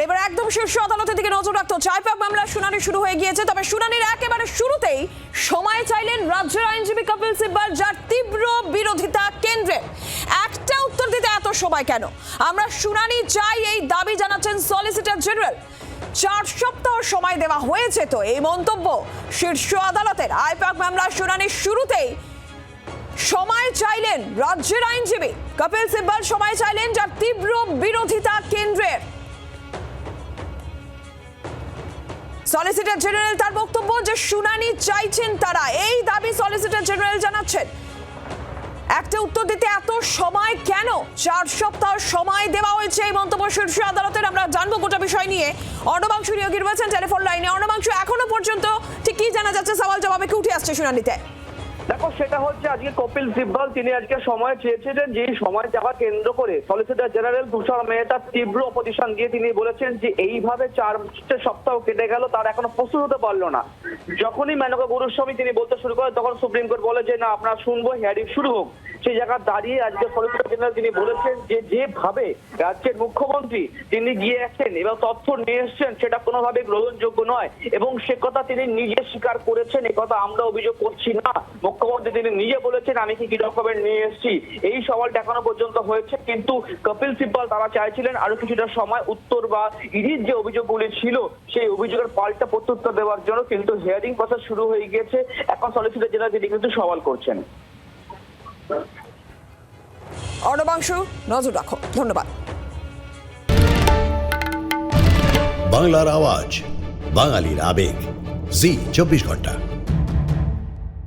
এবার একদম শীর্ষ আদালতের দিকে নজর রাখতে চাইপাক মামলার শুনানি শুরু হয়ে গিয়েছে। তবে শুনানির একেবারে শুরুতেই সময় চাইলেন রাজ্যের আইনজীবী কপিল সিব্বল, যার তীব্র বিরোধিতা কেন্দ্রের। একটা উত্তর দিতে এত সময় কেন? আমরা শুনানি চাই, এই দাবি জানাচ্ছেন সলিসিটর জেনারেল। 4 সপ্তাহ সময় দেওয়া হয়েছে তো, এই মন্তব্য শীর্ষ আদালতের। আইপাক মামলার শুনানির শুরুতেই সময় চাইলেন রাজ্যের আইনজীবী কপিল সিব্বল, সময় চাইলেন যার তীব্র বিরোধিতা কেন্দ্রের। সলিসিটর জেনারেল তার বক্তব্য যে শুনানি চাইছেন তারা, এই দাবি সলিসিটর জেনারেল জানাচ্ছেন। একটা উত্তর দিতে এত সময় কেন? 4 সপ্তাহ সময় দেওয়া হয়েছে, এই মন্তব্য শীর্ষ আদালতের। আমরা জানবো গোটা বিষয় নিয়ে। অর্ণবাংশু নিয়োগী রয়েছেন টেলিফোন লাইনে। অর্ণবাংশু, এখনো পর্যন্ত ঠিক কি জানা যাচ্ছে? সওয়াল জবাবে কি উঠে আসছে শুনানিতে? দেখো, সেটা হচ্ছে আজকে কপিল সিব্বল তিনি আজকে সময় চেয়েছিলেন, যে সময় চাওয়া কেন্দ্র করে সলিসিটর জেনারেল তুষার মেহতা তীব্র অপোজিশন দিয়ে তিনি বলেছেন যে এইভাবে 4 সপ্তাহ কেটে গেল, তার এখনো প্রস্তুত হতে পারলো না। যখনই মেনকা গুরুস্বামী তিনি বলতে শুরু করেন, তখন সুপ্রিম কোর্ট বলে যে না, আপনারা শুনবো, হিয়ারিং শুরু হোক। সেই জায়গায় দাঁড়িয়ে আজকে সলিসিটর জেনারেল তিনি বলেছেন যে যেভাবে রাজ্যের মুখ্যমন্ত্রী তিনি গিয়েছেন এবং তথ্য নিয়ে এসছেন, সেটা কোনোভাবে গ্রহণযোগ্য নয়। এবং সে কথা তিনি নিজে স্বীকার করেছেন, এ কথা আমরা অভিযোগ করছি না। মুখ্যমন্ত্রী তিনি নিজে বলেছেন আমি কি ডকুমেন্ট নিয়ে এসেছি। এই সওয়ালটা এখনো পর্যন্ত হয়েছে, কিন্তু কপিল সিব্বল তারা চাইছিলেন আরো কিছুটা সময় উত্তর বা ইডির যে অভিযোগগুলি ছিল সেই অভিযোগের পাল্টা প্রত্যুত্তর দেওয়ার জন্য। কিন্তু হিয়ারিং প্রসেস শুরু হয়ে গিয়েছে। এখন সলিসিটর জেনারেল তিনি কিন্তু সওয়াল করছেন। অর্ণবাংশু, নজর রাখো। ধন্যবাদ। বাংলার আওয়াজ, বাঙালির আবেগ, জি 24 ঘন্টা।